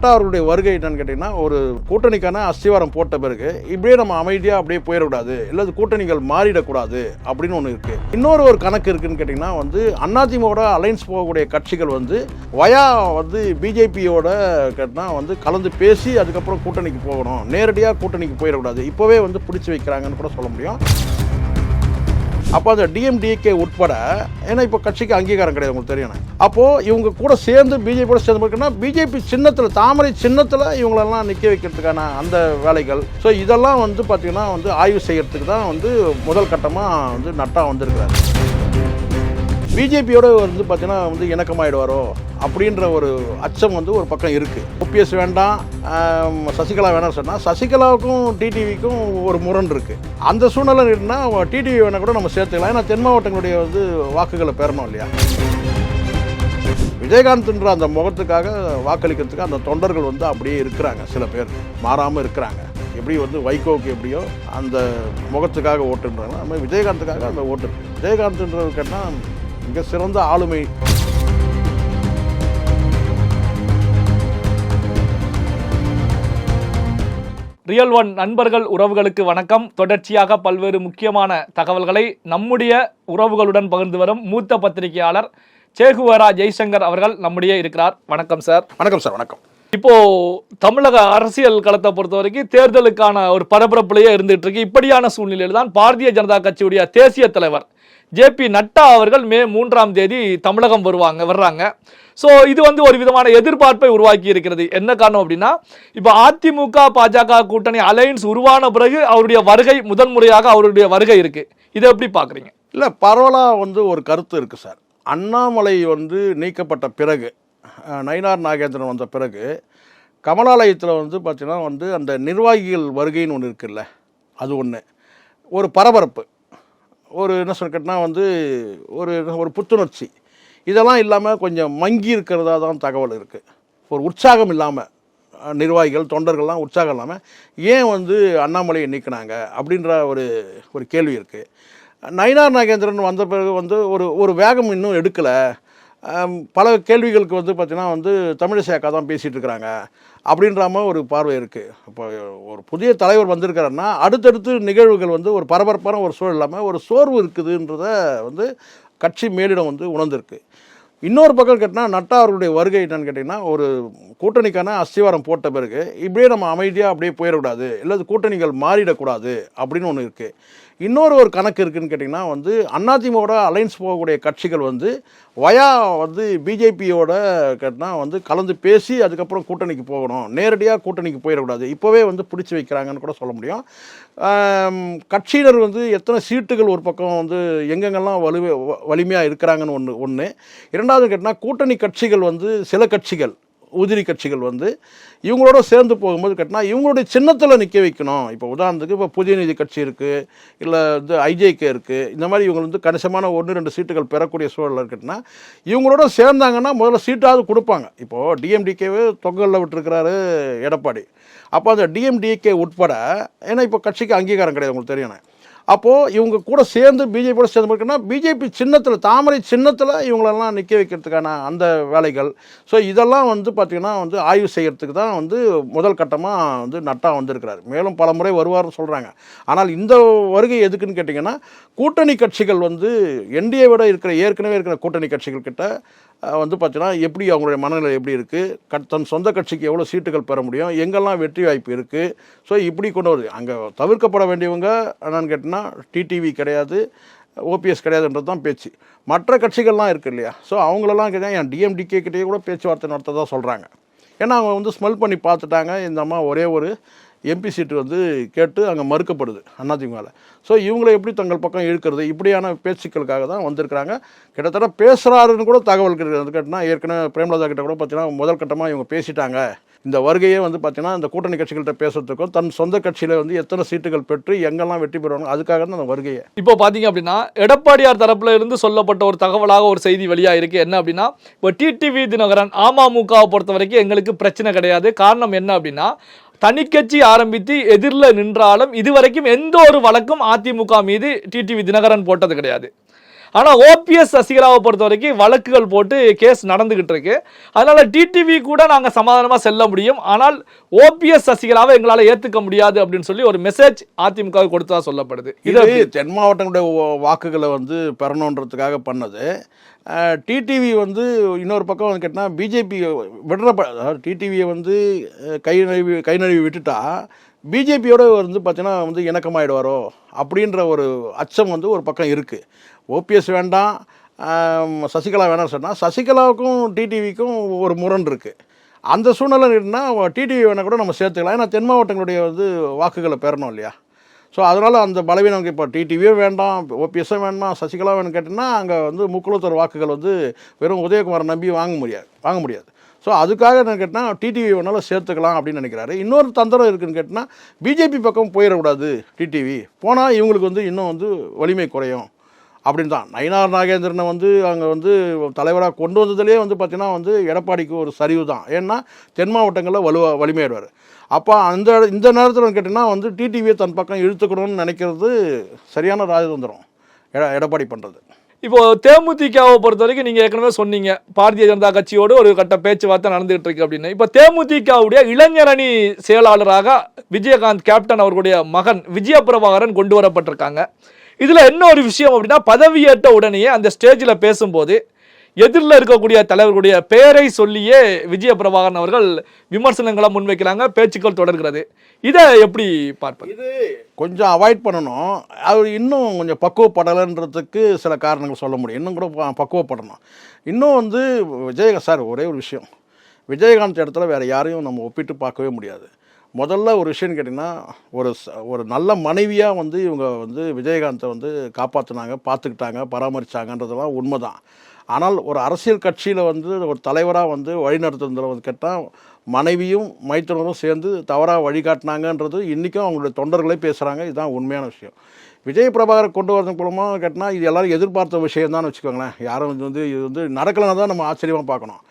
நட்டா அவர்களுடைய வருகை என்னன்னு கேட்டிங்கன்னா, ஒரு கூட்டணிக்கான அஸ்திவாரம் போட்ட பிறகு இப்படியே நம்ம அமைதியாக அப்படியே போயிடக்கூடாது, இல்லை கூட்டணிகள் மாறிடக்கூடாது அப்படின்னு ஒன்று இருக்குது. இன்னொரு கணக்கு இருக்குன்னு கேட்டிங்கன்னா அதிமுகவோட அலைன்ஸ் போகக்கூடிய கட்சிகள் வயா பிஜேபியோட கேட்டால் கலந்து பேசி அதுக்கப்புறம் கூட்டணிக்கு போகணும், நேரடியாக கூட்டணிக்கு போயிடக்கூடாது, இப்போவே பிடிச்சி வைக்கிறாங்கன்னு கூட சொல்ல முடியும். அப்போ அந்த டிஎம்டிகே உட்பட, ஏன்னா இப்போ கட்சிக்கு அங்கீகாரம் கிடையாது உங்களுக்கு தெரியும். அப்போது இவங்க கூட சேர்ந்து பிஜேபியோட சேர்ந்து இருக்குன்னா பிஜேபி சின்னத்தில், தாமரை சின்னத்தில் இவங்களெல்லாம் நிற்க வைக்கிறதுக்கான அந்த வேலைகள். ஸோ இதெல்லாம் பார்த்தீங்கன்னா ஆய்வு செய்கிறதுக்கு தான் முதல் கட்டமாக நட்டா வந்திருக்கிறாரு. பிஜேபியோட பார்த்தீங்கன்னா இணக்கமாயிடுவாரோ அப்படின்ற ஒரு அச்சம் ஒரு பக்கம் இருக்குது. ஓபிஎஸ் வேண்டாம், சசிகலா வேணாம்னு சொன்னால் சசிகலாவுக்கும் டிடிவிக்கும் ஒரு முரண் இருக்குது. அந்த சூழ்நிலை இருந்தால் டிடிவி வேணால் கூட நம்ம சேர்த்துக்கலாம். ஏன்னா தென் மாவட்டங்களுடைய வாக்குகளை பெறணும் இல்லையா. விஜயகாந்த்ன்ற அந்த முகத்துக்காக வாக்களிக்கிறதுக்கு அந்த தொண்டர்கள் அப்படியே இருக்கிறாங்க. சில பேர் மாறாமல் இருக்கிறாங்க. எப்படி வைகோவுக்கு எப்படியோ அந்த முகத்துக்காக ஓட்டுன்றாங்க, அது மாதிரி விஜயகாந்துக்காக அந்த ஓட்டு. விஜயகாந்த்ன்றது கேட்டால் மிக சிறந்த ஆளுமை. ரியல் ஒன் நண்பர்கள் உறவுகளுக்கு வணக்கம். தொடர்ச்சியாக பல்வேறு முக்கியமான தகவல்களை நம்முடைய உறவுகளுடன் பகிர்ந்து வரும் மூத்த பத்திரிகையாளர் சேகுவரா ஜெய்சங்கர் அவர்கள் நம்முடைய இருக்கிறார். வணக்கம் சார். வணக்கம் சார். வணக்கம். இப்போ தமிழக அரசியல் களத்தை பொறுத்த வரைக்கும் தேர்தலுக்கான ஒரு பரபரப்புலையே இருந்துட்டு இருக்கு. இப்படியான சூழ்நிலையில் தான் பாரதிய ஜனதா கட்சியுடைய தேசிய தலைவர் ஜே.பி. நட்டா அவர்கள் மே 3ஆம் தேதி தமிழகம் வர்றாங்க. ஸோ இது ஒரு விதமான எதிர்பார்ப்பை உருவாக்கி இருக்கிறது. என்ன காரணம் அப்படின்னா, இப்போ அதிமுக பாஜக கூட்டணி அலையன்ஸ் உருவான பிறகு அவருடைய வருகை முதல் முறையாக அவருடைய வருகை இருக்கு. இதை எப்படி பார்க்குறீங்க? இல்லை, பரவலாக ஒரு கருத்து இருக்குது சார். அண்ணாமலை நீக்கப்பட்ட பிறகு, நயினார் நாகேந்திரன் வந்த பிறகு கமலாலயத்தில் பார்த்தீங்கன்னா அந்த நிர்வாகிகள் வருகைன்னு ஒன்று இருக்குல்ல, அது ஒன்று ஒரு பரபரப்பு, ஒரு என்ன சொல்லிக்கிட்டனா ஒரு புத்துணர்ச்சி, இதெல்லாம் இல்லாமல் கொஞ்சம் மங்கி இருக்கிறதா தான் தகவல் இருக்குது. ஒரு உற்சாகம் இல்லாமல், நிர்வாகிகள் தொண்டர்கள்லாம் உற்சாகம் இல்லாமல் ஏன் அண்ணாமலையை நீக்கினாங்க அப்படின்ற ஒரு கேள்வி இருக்குது. நயினார் நாகேந்திரன் வந்த பிறகு ஒரு வேகம் இன்னும் எடுக்கலை. பல கேள்விகளுக்கு பார்த்திங்கன்னா தமிழிசை அக்கா தான் பேசிகிட்டு இருக்கிறாங்க அப்படின்ற மாதிரி ஒரு பார்வை இருக்குது. இப்போ ஒரு புதிய தலைவர் வந்திருக்காருன்னா அடுத்தடுத்து நிகழ்வுகள் ஒரு பரபரப்பான ஒரு சூழல் இல்லாமல் ஒரு சோர்வு இருக்குதுன்றத கட்சி மேலிடம் உணர்ந்திருக்கு. இன்னொரு பக்கம் கேட்டால் நட்டா அவர்களுடைய வருகை என்னன்னு கேட்டிங்கன்னா, ஒரு கூட்டணிக்கான அஸ்திவாரம் போட்ட பிறகு இப்படியே நம்ம அமைதியாக அப்படியே போயிடக்கூடாது, இல்லை கூட்டணிகள் மாறிடக்கூடாது அப்படின்னு ஒன்று இருக்குது. இன்னொரு கணக்கு இருக்குதுன்னு கேட்டிங்கன்னா அதிமுகவோட அலைன்ஸ் போகக்கூடிய கட்சிகள் வயா பிஜேபியோட கேட்டால் கலந்து பேசி அதுக்கப்புறம் கூட்டணிக்கு போகணும், நேரடியாக கூட்டணிக்கு போயிடக்கூடாது, இப்போவே பிடிச்சி வைக்கிறாங்கன்னு கூட சொல்ல முடியும். கட்சியினர் எத்தனை சீட்டுகள் ஒரு பக்கம் எங்கெங்கெல்லாம் வலிமையாக இருக்கிறாங்கன்னு ஒன்று. இரண்டாவது கேட்டால் கூட்டணி கட்சிகள் சில கட்சிகள், உதிரி கட்சிகள் இவங்களோட சேர்ந்து போகும்போது கேட்டால் இவங்களுடைய சின்னத்தில் நிற்க வைக்கணும். இப்போ உதாரணத்துக்கு இப்போ புதிய நீதி கட்சி இருக்குது, இல்லை ஐஜேகே இருக்குது, இந்த மாதிரி இவங்க கணிசமான 1-2 சீட்டுகள் பெறக்கூடிய சூழல் இருக்குன்னா இவங்களோட சேர்ந்தாங்கன்னா முதல்ல சீட்டாவது கொடுப்பாங்க. இப்போது டிஎம்டிகேவே தொங்கலில் விட்டுருக்கிறாரு எடப்பாடி. அப்போ அந்த டிஎம்டிகே உட்பட, ஏன்னா இப்போ கட்சிக்கு அங்கீகாரம் கிடையாது உங்களுக்கு தெரியும். அப்போது இவங்க கூட சேர்ந்து பிஜேபியோட சேர்ந்து இருக்குன்னா பிஜேபி சின்னத்தில், தாமரை சின்னத்தில் இவங்களெல்லாம் நிற்க வைக்கிறதுக்கான அந்த வேலைகள். ஸோ இதெல்லாம் பார்த்திங்கன்னா ஆய்வு செய்கிறதுக்கு தான் முதல் கட்டமாக நட்டா வந்திருக்கிறார். மேலும் பல முறை வருவார்னு சொல்கிறாங்க. ஆனால் இந்த வருகை எதுக்குன்னு கேட்டிங்கன்னா, கூட்டணி கட்சிகள் என்டிஏ விட ஏற்கனவே இருக்கிற கூட்டணி கட்சிகள் கிட்ட பார்த்தீங்கன்னா எப்படி அவங்களுடைய மனநிலை எப்படி இருக்குது, தன் சொந்த கட்சிக்கு எவ்வளோ சீட்டுகள் பெற முடியும், எங்கெல்லாம் வெற்றி வாய்ப்பு இருக்குது. ஸோ இப்படி கொண்டு வருது. அங்கே தவிர்க்கப்பட வேண்டியவங்க என்னன்னு கேட்டிங்கன்னா டிடிவி கிடையாது, ஓபிஎஸ் கிடையாதுன்றது தான் பேச்சு. மற்ற கட்சிகள்லாம் இருக்குது இல்லையா. ஸோ அவங்களெல்லாம் கேட்டால் என் டிஎம்டிகே கிட்டேயே கூட பேச்சுவார்த்தை நடத்ததான் சொல்கிறாங்க. ஏன்னா அவங்க ஸ்மெல் பண்ணி பார்த்துட்டாங்க, இந்த அம்மா ஒரே ஒரு எம்பி சீட்டு கேட்டு அங்கே மறுக்கப்படுது அதிமுகவில். ஸோ இவங்களை எப்படி தங்கள் பக்கம் இழுக்கிறது, இப்படியான பேச்சுக்களுக்காக தான் வந்திருக்கிறாங்க. கிட்டத்தட்ட பேசுகிறாருன்னு கூட தகவல் கிடையாது. கேட்டால் ஏற்கனவே பிரேமலதா கிட்ட கூட பார்த்தீங்கன்னா முதல் கட்டமாக இவங்க பேசிட்டாங்க. இந்த வருகையே பார்த்தீங்கன்னா இந்த கூட்டணி கட்சிகள்கிட்ட பேசுறதுக்கும் தன் சொந்த கட்சியில் எத்தனை சீட்டுகள் பெற்று எங்கெல்லாம் வெற்றி பெறுவாங்க அதுக்காக தான் அந்த வருகையை. இப்போ பார்த்தீங்க அப்படின்னா எடப்பாடியார் தரப்புல இருந்து சொல்லப்பட்ட ஒரு தகவலாக ஒரு செய்தி வெளியாக இருக்கு. என்ன அப்படின்னா, இப்போ டிடிவி தினகரன் அமமுகவை பொறுத்த வரைக்கும் எங்களுக்கு பிரச்சனை கிடையாது. காரணம் என்ன அப்படின்னா, தனிக்கட்சி ஆரம்பித்து எதிரில் நின்றாலும் இதுவரைக்கும் எந்த ஒரு வழக்கும் அதிமுக மீது டிடிவி தினகரன் போட்டது கிடையாது. ஆனா ஓபிஎஸ் சசிகலாவை பொறுத்த வரைக்கும் வழக்குகள் போட்டு கேஸ் நடந்துகிட்டு இருக்கு. அதனால டிடிவி கூட நாங்க சமாதானமா செல்ல முடியும், ஆனால் ஓபிஎஸ் சசிகலாவை எங்களால ஏத்துக்க முடியாது அப்படின்னு சொல்லி ஒரு மெசேஜ் அதிமுக கொடுத்ததா சொல்லப்படுது. இது தென் மாவட்டங்களுடைய வாக்குகளை வந்து பெறணுன்றதுக்காக பண்ணது. டிடிவி வந்து இன்னொரு பக்கம் வந்து கேட்டால் பிஜேபி அதாவது டிடிவியை வந்து கை நழுவி விட்டுட்டா பிஜேபியோட வந்து பார்த்தீங்கன்னா வந்து இணக்கமாயிடுவாரோ அப்படின்ற ஒரு அச்சம் வந்து ஒரு பக்கம் இருக்குது. ஓபிஎஸ் வேண்டாம், சசிகலா வேணாம்னு சொன்னால் சசிகலாவுக்கும் டிடிவிக்கும் ஒரு முரண் இருக்குது. அந்த சூழ்நிலை இருந்தால் டிடிவி வேணால் கூட நம்ம சேர்த்துக்கலாம். ஏன்னா தென் மாவட்டங்களுடைய வந்து வாக்குகளை பெறணும் இல்லையா? ஸோ அதனால் அந்த பலவீனம் இப்போ டிடிவியே வேண்டாம், ஓபிஎஸ்ஸும் வேண்டாம், சசிகலா வேணும்னு கேட்டிங்கன்னா அங்கே வந்து முக்குளத்தூர் வாக்குகள் வந்து வெறும் உதயகுமாரை நம்பி வாங்க முடியாது. ஸோ அதுக்காக என்ன கேட்டால் டிடிவி வேணாலும் சேர்த்துக்கலாம் அப்படின்னு நினைக்கிறாரு. இன்னொரு தந்திரம் இருக்குதுன்னு கேட்டால் பிஜேபி பக்கம் போயிடக்கூடாது, டிடிவி போனால் இவங்களுக்கு வந்து இன்னும் வந்து வலிமை குறையும் அப்படின்னு தான். நயினார் நாகேந்திரனை வந்து அங்கே வந்து தலைவராக கொண்டு வந்ததுலேயே வந்து பார்த்திங்கன்னா வந்து எடப்பாடிக்கு ஒரு சரிவு தான். ஏன்னா தென் மாவட்டங்களில் வலிமையாடுவார். அப்போ இந்த நேரத்தில் கேட்டிங்கன்னா வந்து டிடிவியை தன் பக்கம் இழுத்துக்கணும்னு நினைக்கிறது சரியான ராஜதந்திரம் எடப்பாடி பண்ணுறது. இப்போ தேமுதிகவை பொறுத்த வரைக்கும் நீங்க ஏற்கனவே சொன்னீங்க பாரதிய ஜனதா கட்சியோடு ஒரு கட்ட பேச்சுவார்த்தை நடந்துகிட்டு இருக்கு அப்படின்னு. இப்போ தேமுதிகவுடைய இளைஞரணி செயலாளராக விஜயகாந்த் கேப்டன் அவர்களுடைய மகன் விஜயபிரபாகரன் கொண்டு வரப்பட்டிருக்காங்க. இதுல என்ன ஒரு விஷயம் அப்படின்னா, பதவியேற்ற உடனேயே அந்த ஸ்டேஜில் பேசும்போது எதிரில் இருக்கக்கூடிய தலைவர்களுடைய பெயரை சொல்லியே விஜயபிரபாகரன் அவர்கள் விமர்சனங்களை முன்வைக்கிறாங்க, பேச்சுக்கள் தொடர்கிறது. இதை எப்படி பார்ப்பது? இது கொஞ்சம் அவாய்ட் பண்ணணும். அவர் இன்னும் கொஞ்சம் பக்குவப்படலைன்றதுக்கு சில காரணங்கள் சொல்ல முடியும். இன்னும் கூட பக்குவப்படணும். இன்னும் வந்து சார் ஒரே ஒரு விஷயம், விஜயகாந்த் இடத்துல வேறு யாரையும் நம்ம ஒப்பிட்டு பார்க்கவே முடியாது. முதல்ல ஒரு விஷயம்னு கேட்டிங்கன்னா, ஒரு நல்ல மனைவியாக வந்து இவங்க வந்து விஜயகாந்தை வந்து காப்பாற்றினாங்க, பார்த்துக்கிட்டாங்க, பராமரித்தாங்கன்றதெல்லாம் உண்மை தான். ஆனால் ஒரு அரசியல் கட்சியில் வந்து ஒரு தலைவராக வந்து வழிநடத்துறதுல வந்து கேட்டால் மனைவியும் மைத்துனரும் சேர்ந்து தவறாக வழிகாட்டினாங்கன்றது இன்றைக்கும் அவங்களுடைய தொண்டர்களே பேசுகிறாங்க. இதுதான் உண்மையான விஷயம். விஜய் பிரபாகர் கொண்டு வரது மூலமாக கேட்டால் இது எல்லோரும் எதிர்பார்த்த விஷயம் தான் வச்சுக்கோங்களேன். யாரும் வந்து இது வந்து நடக்கலைன்னா தான் நம்ம ஆச்சரியமாக பார்க்கணும்.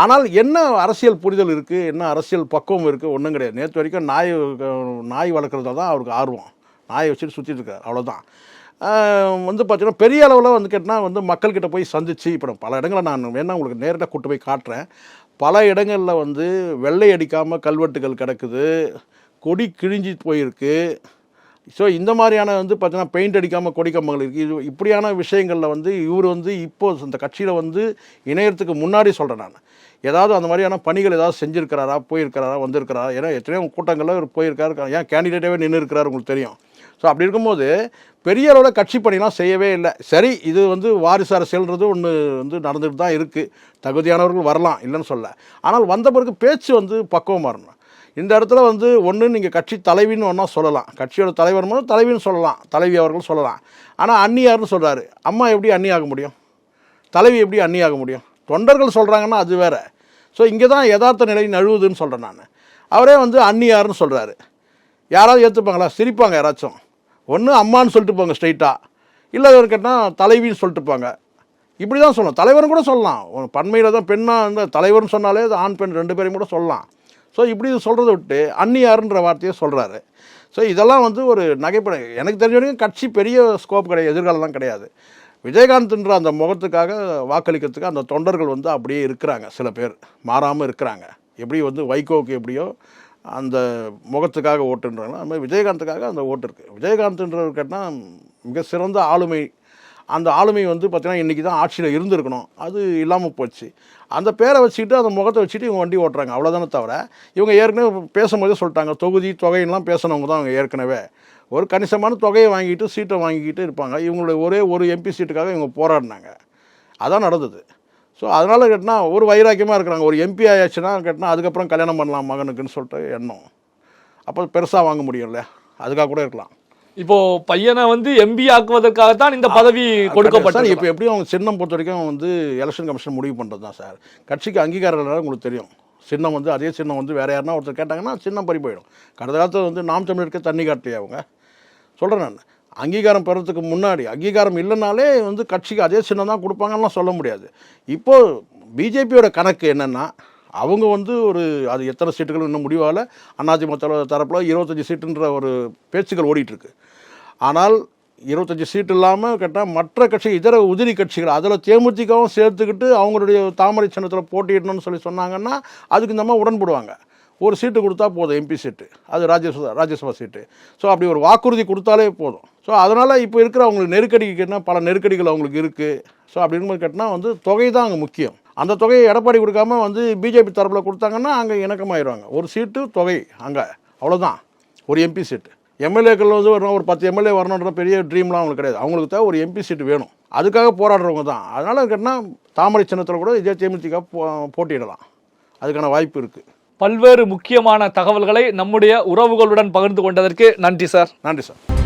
ஆனால் என்ன அரசியல் புரிதல் இருக்குது, என்ன அரசியல் பக்குவம் இருக்குது, ஒன்றும் கிடையாது. நேற்று வரைக்கும் நாய் வளர்க்குறதா தான் அவருக்கு ஆர்வம். நாயை வச்சுட்டு சுற்றிட்டு இருக்கார், அவ்வளோதான். வந்து பார்த்தீங்கன்னா பெரிய அளவில் வந்து கேட்டால் வந்து மக்கள்கிட்ட போய் சந்தித்து இப்போ பல இடங்களில் நான் வேணால் உங்களுக்கு நேரடியாக கூட்டு போய் காட்டுறேன். பல இடங்களில் வந்து வெள்ளை அடிக்காமல் கல்வெட்டுகள் கிடக்குது, கொடி கிழிஞ்சி போயிருக்கு. ஸோ இந்த மாதிரியான வந்து பார்த்தீங்கன்னா பெயிண்ட் அடிக்காமல் கொடி கம்பங்கள் இருக்குது. இது இப்படியான விஷயங்களில் வந்து இவர் வந்து இப்போது இந்த கட்சியில் வந்து இணையத்துக்கு முன்னாடி சொல்கிறேன் நான், ஏதாவது அந்த மாதிரியான பணிகள் ஏதாவது செஞ்சுருக்கிறாரா, போயிருக்கிறாரா, வந்திருக்கிறாரா? ஏன்னா எத்தனையோ கூட்டங்களில் இவர் போயிருக்காரு, ஏன் கேண்டிடேட்டாகவே நின்று இருக்கிறார் உங்களுக்கு தெரியும். ஸோ அப்படி இருக்கும்போது பெரிய அளவில் கட்சி பணிலாம் செய்யவே இல்லை. சரி, இது வந்து வாரிசு அரசியல்ன்றது ஒன்று வந்து நடந்துட்டு தான் இருக்குது. தகுதியானவர்கள் வரலாம், இல்லைன்னு சொல்ல. ஆனால் வந்த பிறகு பேச்சு வந்து பக்குவமாக இருக்கணும். இந்த இடத்துல வந்து ஒன்று நீங்கள் கட்சி தலைவின்னு ஒன்றா சொல்லலாம், கட்சியோட தலைவர் மூலம் தலைவின்னு சொல்லலாம், தலைவி அவர்கள் சொல்லலாம். ஆனால் அண்ணியார்னு சொல்கிறாரு. அம்மா எப்படி அண்ணி ஆக முடியும்? தலைவி எப்படி அண்ணி ஆக முடியும்? தொண்டர்கள் சொல்கிறாங்கன்னா அது வேறு. ஸோ இங்கே தான் யதார்த்த நிலை நழுவுதுன்னு சொல்கிறேன் நான். அவரே வந்து அண்ணியார்னு சொல்கிறாரு. யாராவது ஏற்றுப்பாங்களா? சிரிப்பாங்க யாராச்சும். ஒன்று அம்மான்னு சொல்லிட்டு போங்க ஸ்ட்ரைட்டாக, இல்லை கேட்டால் தலைவின்னு சொல்லிட்டு போங்க. இப்படி தான் சொல்லணும். தலைவரும் கூட சொல்லலாம், பன்மையில் தான் பெண்ணாக இருந்தால் தலைவர்னு சொன்னாலே அது ஆண் பெண் ரெண்டு பேரையும் கூட சொல்லலாம். ஸோ இப்படி சொல்கிறத விட்டு அந்நியாருன்ற வார்த்தையை சொல்கிறாரு. ஸோ இதெல்லாம் வந்து ஒரு நகைப்படை. எனக்கு தெரிஞ்ச வரைக்கும் கட்சி பெரிய ஸ்கோப் கிடையாது, எதிர்காலம்லாம் கிடையாது. விஜயகாந்த்ன்ற அந்த முகத்துக்காக வாக்களிக்கிறதுக்கு அந்த தொண்டர்கள் வந்து அப்படியே இருக்கிறாங்க. சில பேர் மாறாமல் இருக்கிறாங்க. எப்படி வந்து வைகோவுக்கு எப்படியோ அந்த முகத்துக்காக ஓட்டுன்றாங்க, அது மாதிரி விஜயகாந்துக்காக அந்த ஓட்டு இருக்குது. விஜயகாந்த்ன்றவர் கேட்டால் மிக சிறந்த ஆளுமை. அந்த ஆளுமை வந்து பார்த்திங்கன்னா இன்றைக்கி தான் ஆட்சியில் இருந்திருக்கணும், அது இல்லாமல் போச்சு. அந்த பேரை வச்சுக்கிட்டு அந்த முகத்தை வச்சுட்டு இவங்க வண்டி ஓட்டுறாங்க, அவ்வளோதானே தவிர இவங்க ஏற்கனவே பேசும்போதே சொல்லிட்டாங்க, தொகுதி தொகையெல்லாம் பேசினவங்க தான் அவங்க ஏற்கனவே ஒரு கணிசமான தொகையை வாங்கிட்டு சீட்டை வாங்கிக்கிட்டு இருப்பாங்க. இவங்களுடைய ஒரே ஒரு எம்பி சீட்டுக்காக இவங்க போராடினாங்க, அதான் நடந்தது. ஸோ அதனால் கேட்டால் ஒரு வைராக்கியமாக இருக்கிறாங்க. ஒரு எம்பி ஆயாச்சுன்னா கேட்டால் அதுக்கப்புறம் கல்யாணம் பண்ணலாம் மகனுக்குன்னு சொல்லிட்டு எண்ணம். அப்போ பெருசாக வாங்க முடியும் இல்லையா, அதுக்காக கூட இருக்கலாம். இப்போ பையனை வந்து எம்பி ஆக்குவதற்காகத்தான் இந்த பதவி கொடுக்கப்பட்டது. இப்போ எப்படியும் அவங்க சின்னம் பொறுத்த வரைக்கும் வந்து எலெக்ஷன் கமிஷன் முடிவு பண்ணுறது தான் சார். கட்சிக்கு அங்கீகாரம் இல்லைனா உங்களுக்கு தெரியும், சின்னம் வந்து அதே சின்னம் வந்து வேறு யாருன்னா ஒருத்தர் கேட்டாங்கன்னா சின்னம் பறி போயிடும். கடந்த காலத்தில் வந்து நாம் தமிழருக்கு தண்ணி காட்டலையே அவங்க. சொல்கிறேன் நான், அங்கீகாரம் பெறத்துக்கு முன்னாடி அங்கீகாரம் இல்லைனாலே வந்து கட்சிக்கு அதே சின்னம் தான் கொடுப்பாங்கலாம் சொல்ல முடியாது. இப்போது பிஜேபியோட கணக்கு என்னென்னா, அவங்க வந்து ஒரு அது எத்தனை சீட்டுகள் இன்னும் முடிவாகல. அதிமுக தரப்பில் 25 சீட்டுன்ற ஒரு பேச்சுக்கள் ஓடிட்டுருக்கு. ஆனால் 25 சீட்டு இல்லாமல் கேட்டால் மற்ற கட்சி இதர உதிரி கட்சிகள் அதில் தேமுதிகவும் சேர்த்துக்கிட்டு அவங்களுடைய தாமரை சின்னத்தில் போட்டியிடணும்னு சொன்னாங்கன்னா அதுக்கு இந்த மாதிரி உடன்படுவாங்க. ஒரு சீட்டு கொடுத்தா போதும், எம்பி சீட்டு, அது ராஜ்யசபா சீட்டு. ஸோ அப்படி ஒரு வாக்குறுதி கொடுத்தாலே போதும். ஸோ அதனால் இப்போ இருக்கிற அவங்களுக்கு நெருக்கடிக்கு கேட்டால் பல நெருக்கடிகள் அவங்களுக்கு இருக்குது. ஸோ அப்படி இருக்கும்போது கேட்டால் வந்து தொகை தான் அங்கே முக்கியம். அந்த தொகையை எடப்பாடி கொடுக்காம வந்து பிஜேபி தரப்பில் கொடுத்தாங்கன்னா அங்கே இணக்கமாயிடுவாங்க. ஒரு சீட்டு தொகை அங்கே அவ்வளோதான், ஒரு எம்பி சீட்டு. எம்எல்ஏக்கள் வந்து வரணும், ஒரு 10 எம்எல்ஏ வரணுன்ற பெரிய ட்ரீம்லாம் அவங்களுக்கு கிடையாது. அவங்களுக்கு தான் ஒரு எம்பி சீட்டு வேணும், அதுக்காக போராடுறவங்க தான். அதனால் கேட்டால் தாமரை சின்னத்தில் கூட இதே தேமுதிக போட்டியிடலாம், அதுக்கான வாய்ப்பு இருக்குது. பல்வேறு முக்கியமான தகவல்களை நம்முடைய உறவுகளுடன் பகிர்ந்து கொண்டதற்கு நன்றி சார். நன்றி சார்.